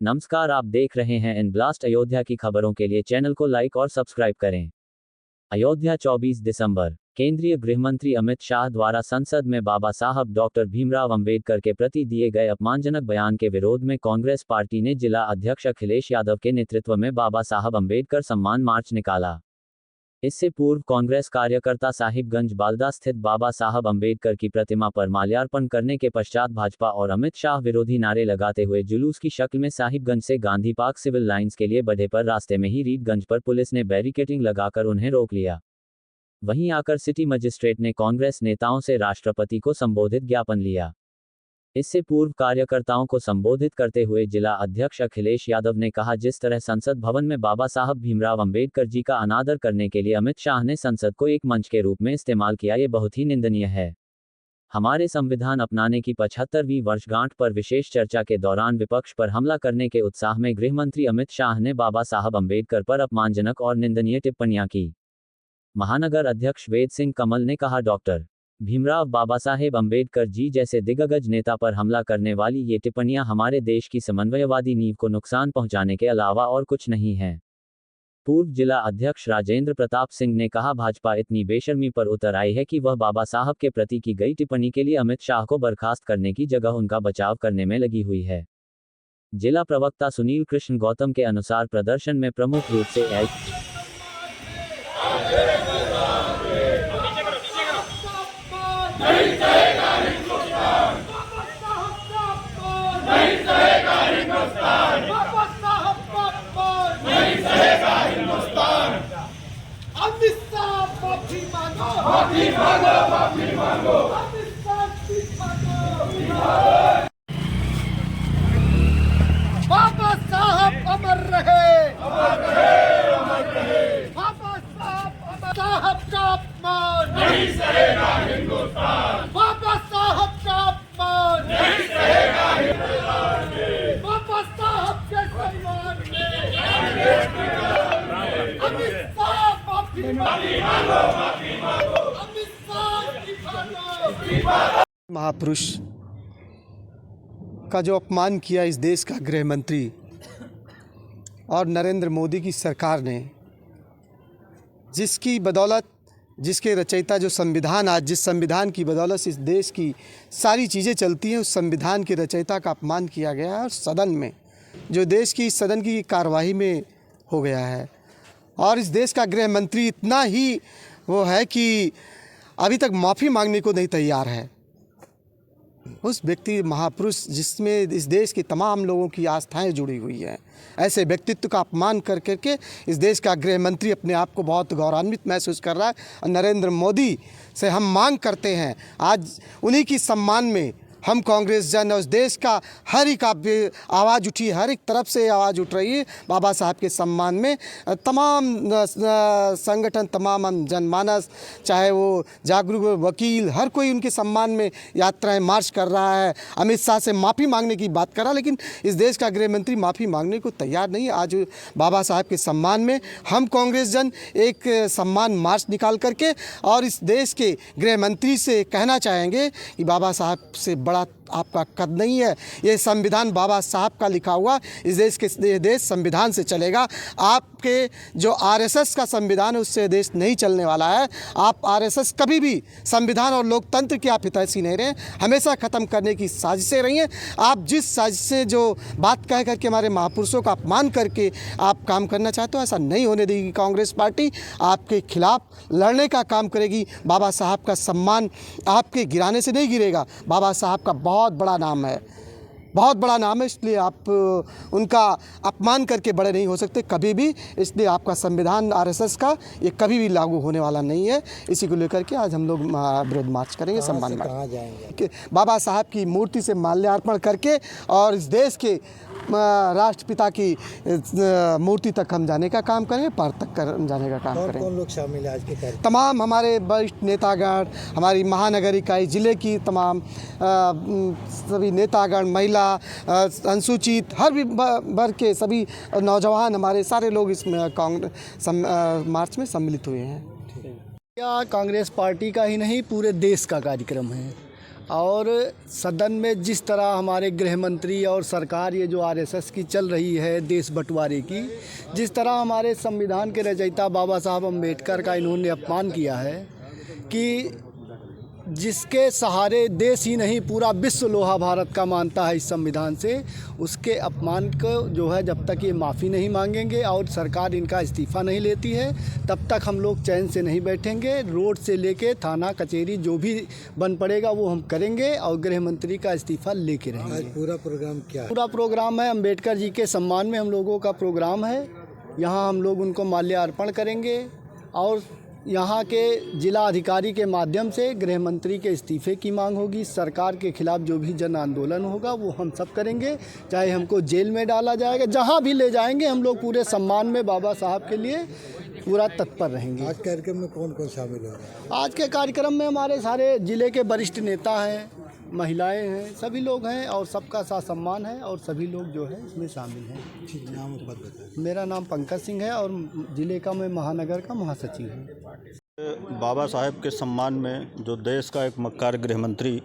नमस्कार, आप देख रहे हैं इन ब्लास्ट अयोध्या की खबरों के लिए चैनल को लाइक और सब्सक्राइब करें। अयोध्या 24 दिसंबर। केंद्रीय गृहमंत्री अमित शाह द्वारा संसद में बाबा साहब डॉक्टर भीमराव अंबेडकर के प्रति दिए गए अपमानजनक बयान के विरोध में कांग्रेस पार्टी ने जिला अध्यक्ष अखिलेश यादव के नेतृत्व में बाबा साहब अंबेडकर सम्मान मार्च निकाला। इससे पूर्व कांग्रेस कार्यकर्ता साहिबगंज बालदा स्थित बाबा साहब अंबेडकर की प्रतिमा पर माल्यार्पण करने के पश्चात भाजपा और अमित शाह विरोधी नारे लगाते हुए जुलूस की शक्ल में साहिबगंज से गांधी पार्क सिविल लाइंस के लिए बढ़े, पर रास्ते में ही रीडगंज पर पुलिस ने बैरिकेडिंग लगाकर उन्हें रोक लिया। वहीं आकर सिटी मजिस्ट्रेट ने कांग्रेस नेताओं से राष्ट्रपति को संबोधित ज्ञापन लिया। इससे पूर्व कार्यकर्ताओं को संबोधित करते हुए जिला अध्यक्ष अखिलेश यादव ने कहा, जिस तरह संसद भवन में बाबा साहब भीमराव अंबेडकर जी का अनादर करने के लिए अमित शाह ने संसद को एक मंच के रूप में इस्तेमाल किया, ये बहुत ही निंदनीय है। हमारे संविधान अपनाने की 75वीं वर्षगांठ पर विशेष चर्चा के दौरान विपक्ष पर हमला करने के उत्साह में गृहमंत्री अमित शाह ने बाबा साहब अंबेडकर पर अपमानजनक और निंदनीय टिप्पणियां की। महानगर अध्यक्ष वेद सिंह कमल ने कहा, डॉक्टर भीमराव बाबा साहेब अंबेडकर जी जैसे दिग्गज नेता पर हमला करने वाली ये टिप्पणियां हमारे देश की समन्वयवादी नींव को नुकसान पहुंचाने के अलावा और कुछ नहीं है। पूर्व जिला अध्यक्ष राजेंद्र प्रताप सिंह ने कहा, भाजपा इतनी बेशर्मी पर उतर आई है कि वह बाबा साहब के प्रति की गई टिप्पणी के लिए अमित शाह को बर्खास्त करने की जगह उनका बचाव करने में लगी हुई है। जिला प्रवक्ता सुनील कृष्ण गौतम के अनुसार प्रदर्शन में प्रमुख रूप से बाबा साहब अमर रहे, अमर रहे, अमर रहे। बाबा साहब का अपमान नहीं सहेगा हिंदुस्तान। बाबा साहब का अपमान नहीं सहेगा हिंदुस्तान। बाबा साहब के सम्मान में अमित शाह माफी मांगो, माफी मांगो। अमित शाह महापुरुष का जो अपमान किया इस देश का गृह मंत्री और नरेंद्र मोदी की सरकार ने, जिसकी बदौलत, जिसके रचयिता जो संविधान, आज जिस संविधान की बदौलत इस देश की सारी चीज़ें चलती हैं, उस संविधान के रचयिता का अपमान किया गया है। और सदन में, जो देश की सदन की कार्यवाही में हो गया है, और इस देश का गृह मंत्री इतना ही वो है कि अभी तक माफ़ी मांगने को नहीं तैयार है। उस व्यक्ति महापुरुष जिसमें इस देश के तमाम लोगों की आस्थाएं जुड़ी हुई हैं, ऐसे व्यक्तित्व का अपमान कर करके इस देश का गृह मंत्री अपने आप को बहुत गौरवान्वित महसूस कर रहा है। और नरेंद्र मोदी से हम मांग करते हैं, आज उन्हीं की सम्मान में हम कांग्रेस जन और उस देश का हर एक आवाज़ उठी, हर एक तरफ से आवाज़ उठ रही है बाबा साहब के सम्मान में। तमाम संगठन, तमाम जनमानस, चाहे वो जागरूक वकील, हर कोई उनके सम्मान में यात्राएं मार्च कर रहा है, अमित शाह से माफ़ी मांगने की बात कर रहा है। लेकिन इस देश का गृह मंत्री माफ़ी मांगने को तैयार नहीं। आज बाबा साहब के सम्मान में हम कांग्रेस जन एक सम्मान मार्च निकाल करके और इस देश के गृह मंत्री से कहना चाहेंगे कि बाबा साहब से बड़ा आपका कद नहीं है। ये संविधान बाबा साहब का लिखा हुआ, इस देश संविधान से चलेगा। आपके जो आरएसएस का संविधान है उससे देश नहीं चलने वाला है। आप आरएसएस कभी भी संविधान और लोकतंत्र की आप हितैषी नहीं रहे, हमेशा ख़त्म करने की साजिशें रही हैं। आप जिस साजिश से जो बात कह करके हमारे महापुरुषों का अपमान करके आप काम करना चाहते हो, ऐसा नहीं होने देगी कांग्रेस पार्टी। आपके खिलाफ लड़ने का काम करेगी। बाबा साहब का सम्मान आपके गिराने से नहीं गिरेगा। बाबा साहब का बहुत बड़ा नाम है, बहुत बड़ा नाम है, इसलिए आप उनका अपमान करके बड़े नहीं हो सकते कभी भी। इसलिए आपका संविधान आरएसएस का ये कभी भी लागू होने वाला नहीं है। इसी को लेकर के आज हम लोग विरोध मार्च करेंगे, सम्मान मार्च। कहाँ जाएंगे? बाबा साहब की मूर्ति से माल्यार्पण करके और इस देश के राष्ट्रपिता की मूर्ति तक हम जाने का काम करेंगे, पार तक जाने का काम करेंगे। कौन लोग शामिल है आज के कार्यक्रम? तमाम हमारे वरिष्ठ नेतागण, हमारी महानगर इकाई, जिले की तमाम सभी नेतागण, महिला, अनुसूचित, हर भी वर्ग के सभी नौजवान, हमारे सारे लोग इसमें कांग्रेस मार्च में सम्मिलित हुए हैं। क्या कांग्रेस पार्टी का ही नहीं, पूरे देश का कार्यक्रम है। और सदन में जिस तरह हमारे गृह मंत्री और सरकार ये जो आरएसएस की चल रही है देश बंटवारे की, जिस तरह हमारे संविधान के रचयिता बाबा साहब अम्बेडकर का इन्होंने अपमान किया है कि जिसके सहारे देश ही नहीं पूरा विश्व लोहा भारत का मानता है इस संविधान से, उसके अपमान को जो है जब तक ये माफ़ी नहीं मांगेंगे और सरकार इनका इस्तीफ़ा नहीं लेती है तब तक हम लोग चैन से नहीं बैठेंगे। रोड से लेके थाना कचहरी जो भी बन पड़ेगा वो हम करेंगे और गृह मंत्री का इस्तीफ़ा लेके रहेंगे। आज पूरा प्रोग्राम क्या है? पूरा प्रोग्राम है अम्बेडकर जी के सम्मान में हम लोगों का प्रोग्राम है। यहाँ हम लोग उनको माल्यार्पण करेंगे और यहाँ के जिला अधिकारी के माध्यम से गृह मंत्री के इस्तीफ़े की मांग होगी। सरकार के खिलाफ जो भी जन आंदोलन होगा वो हम सब करेंगे, चाहे हमको जेल में डाला जाएगा, जहाँ भी ले जाएंगे हम लोग पूरे सम्मान में बाबा साहब के लिए पूरा तत्पर रहेंगे। आज कार्यक्रम में कौन कौन शामिल हो रहा है? आज के कार्यक्रम में हमारे सारे जिले के वरिष्ठ नेता हैं, महिलाएं हैं, सभी लोग हैं और सबका साथ सम्मान है और सभी लोग जो है इसमें शामिल हैं। ठीक, नाम और पद बताएं। मेरा नाम पंकज सिंह है और जिले का मैं महानगर का महासचिव हूँ। बाबा साहेब के सम्मान में जो देश का एक मक्कार गृह मंत्री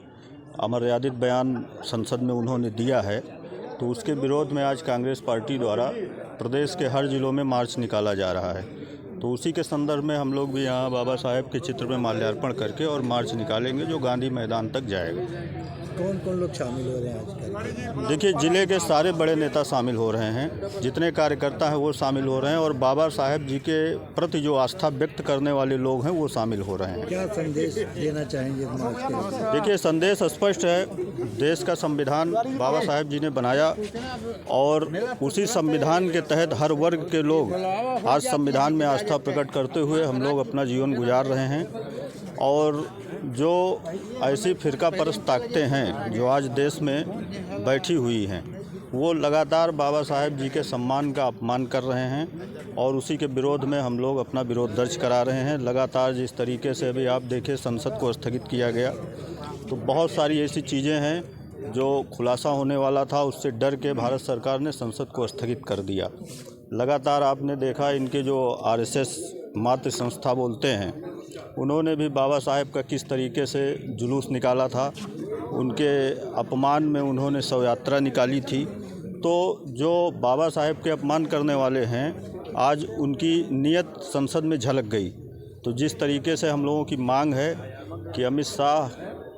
अमर्यादित बयान संसद में उन्होंने दिया है, तो उसके विरोध में आज कांग्रेस पार्टी द्वारा प्रदेश के हर जिलों में मार्च निकाला जा रहा है। तो उसी के संदर्भ में हम लोग भी यहाँ बाबा साहेब के चित्र में माल्यार्पण करके और मार्च निकालेंगे जो गांधी मैदान तक जाएगा। कौन कौन लोग शामिल हो रहे हैं आज कार्यक्रम में? देखिए, जिले के सारे बड़े नेता शामिल हो रहे हैं, जितने कार्यकर्ता हैं वो शामिल हो रहे हैं और बाबा साहेब जी के प्रति जो आस्था व्यक्त करने वाले लोग हैं वो शामिल हो रहे हैं। क्या संदेश देना चाहेंगे मार्च के? देखिए, संदेश स्पष्ट है। देश का संविधान बाबा साहेब जी ने बनाया और उसी संविधान के तहत हर वर्ग के लोग आज संविधान में आस्था प्रकट करते हुए हम लोग अपना जीवन गुजार रहे हैं। और जो ऐसी फिरका परस्त ताकतें हैं जो आज देश में बैठी हुई हैं, वो लगातार बाबा साहेब जी के सम्मान का अपमान कर रहे हैं और उसी के विरोध में हम लोग अपना विरोध दर्ज करा रहे हैं। लगातार जिस तरीके से अभी आप देखें संसद को स्थगित किया गया, तो बहुत सारी ऐसी चीज़ें हैं जो खुलासा होने वाला था, उससे डर के भारत सरकार ने संसद को स्थगित कर दिया। लगातार आपने देखा इनके जो आरएसएस मातृ संस्था बोलते हैं, उन्होंने भी बाबा साहेब का किस तरीके से जुलूस निकाला था, उनके अपमान में उन्होंने शव यात्रा निकाली थी। तो जो बाबा साहेब के अपमान करने वाले हैं, आज उनकी नीयत संसद में झलक गई। तो जिस तरीके से हम लोगों की मांग है कि अमित शाह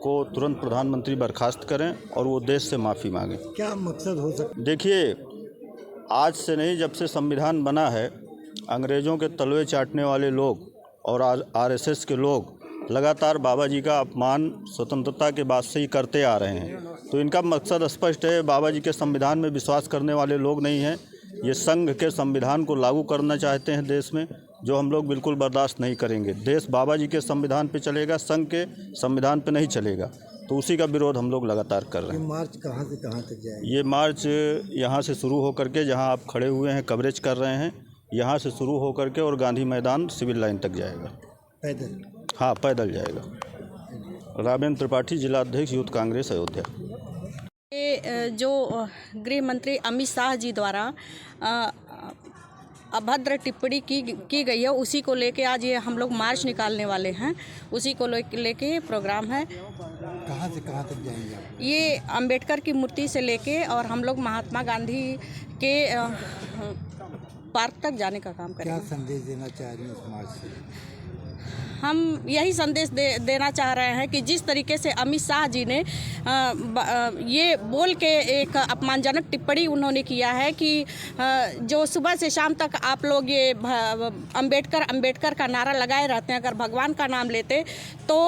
को तुरंत प्रधानमंत्री बर्खास्त करें और वो देश से माफ़ी मांगें। क्या मकसद हो सकता? देखिए, आज से नहीं, जब से संविधान बना है, अंग्रेज़ों के तलवे चाटने वाले लोग और आरएसएस के लोग लगातार बाबा जी का अपमान स्वतंत्रता के बाद से ही करते आ रहे हैं। तो इनका मकसद स्पष्ट है। बाबा जी के संविधान में विश्वास करने वाले लोग नहीं हैं, ये संघ के संविधान को लागू करना चाहते हैं देश में, जो हम लोग बिल्कुल बर्दाश्त नहीं करेंगे। देश बाबा जी के संविधान पे चलेगा, संघ के संविधान पे नहीं चलेगा। तो उसी का विरोध हम लोग लगातार कर रहे हैं। ये मार्च कहाँ से कहाँ तक जाएगा? ये मार्च यहाँ से शुरू होकर के, जहाँ आप खड़े हुए हैं कवरेज कर रहे हैं, यहाँ से शुरू होकर के और गांधी मैदान सिविल लाइन तक जाएगा। पैदल? हाँ, पैदल जाएगा। रामेंद्र त्रिपाठी, जिला अध्यक्ष यूथ कांग्रेस अयोध्या। ये जो गृह मंत्री अमित शाह जी द्वारा अभद्र टिप्पणी की गई है, उसी को लेके आज ये हम लोग मार्च निकालने वाले हैं। उसी को लेके प्रोग्राम है। कहाँ से कहाँ तक जाएंगे आप? ये अंबेडकर की मूर्ति से लेके और हम लोग महात्मा गांधी के पार्क तक जाने का काम करेंगे। क्या संदेश देना चाह रही हैं इस मार्च से? हम यही संदेश देना चाह रहे हैं कि जिस तरीके से अमित शाह जी ने ये बोल के एक अपमानजनक टिप्पणी उन्होंने किया है कि जो सुबह से शाम तक आप लोग ये अंबेडकर का नारा लगाए रहते हैं, अगर भगवान का नाम लेते तो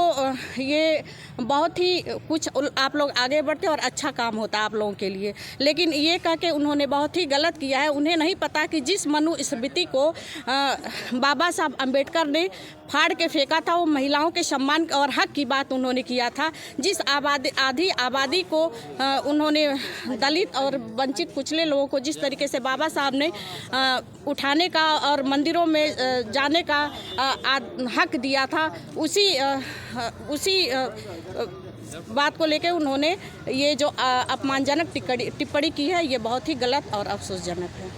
ये बहुत ही कुछ आप लोग आगे बढ़ते और अच्छा काम होता आप लोगों के लिए। लेकिन ये कह के उन्होंने बहुत ही गलत किया है। उन्हें नहीं पता कि जिस मनुस्मृति को बाबा साहब अंबेडकर ने फाड़ के फेंका था, वो महिलाओं के सम्मान और हक की बात उन्होंने किया था। जिस आधी आबादी को उन्होंने दलित और वंचित कुचले लोगों को जिस तरीके से बाबा साहब ने उठाने का और मंदिरों में जाने का हक दिया था, उसी बात को लेकर उन्होंने ये जो अपमानजनक टिप्पणी की है, ये बहुत ही गलत और अफसोसजनक है।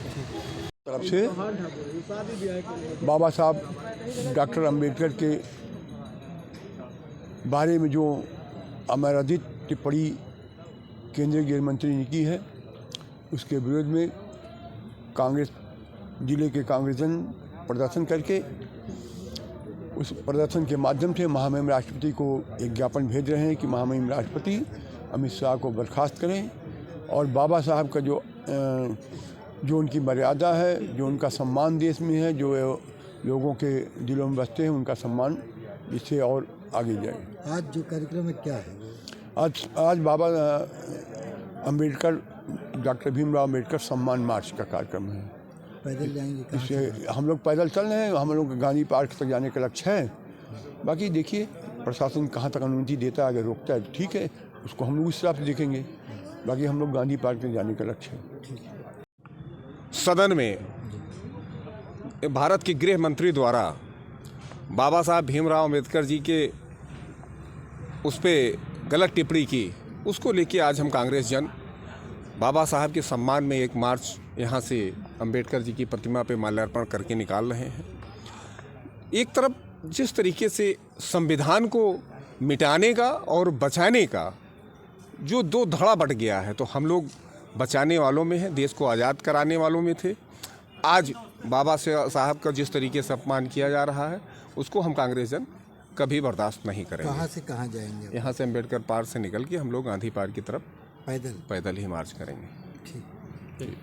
तरफ से बाबा साहब डॉक्टर अंबेडकर के बारे में जो अमर्यादित टिप्पणी केंद्रीय गृह मंत्री ने की है, उसके विरोध में कांग्रेस जिले के कांग्रेसजन प्रदर्शन करके उस प्रदर्शन के माध्यम से महामहिम राष्ट्रपति को एक ज्ञापन भेज रहे हैं कि महामहिम राष्ट्रपति अमित शाह को बर्खास्त करें और बाबा साहब का जो उनकी मर्यादा है, जो उनका सम्मान देश में है, जो लोगों के दिलों में बसते हैं, उनका सम्मान इससे और आगे जाए। आज जो कार्यक्रम है क्या है? आज बाबा अम्बेडकर, डॉक्टर भीमराव अम्बेडकर सम्मान मार्च का कार्यक्रम है। पैदल जाएंगे? कहाँ से? इससे हम लोग पैदल चल रहे हैं, हम लोग गांधी पार्क तक जाने का लक्ष्य है। बाकी देखिए प्रशासन कहाँ तक अनुमति देता है, अगर रोकता है तो ठीक है, उसको हम लोग इस हिसाब से देखेंगे। बाकी हम लोग गांधी पार्क तक जाने का लक्ष्य है। सदन में भारत के गृह मंत्री द्वारा बाबा साहब भीमराव अम्बेडकर जी के उस पर गलत टिप्पणी की, उसको लेके आज हम कांग्रेस जन बाबा साहब के सम्मान में एक मार्च यहाँ से अंबेडकर जी की प्रतिमा पे माल्यार्पण करके निकाल रहे हैं। एक तरफ जिस तरीके से संविधान को मिटाने का और बचाने का जो दो धड़ा बट गया है, तो हम लोग बचाने वालों में हैं, देश को आज़ाद कराने वालों में थे। आज बाबा साहब का जिस तरीके से अपमान किया जा रहा है, उसको हम कांग्रेस जन कभी बर्दाश्त नहीं करेंगे। कहाँ से कहाँ जाएंगे? यहाँ से अंबेडकर पार्क से निकल के हम लोग गांधी पार्क की तरफ पैदल पैदल ही मार्च करेंगे। ठीक।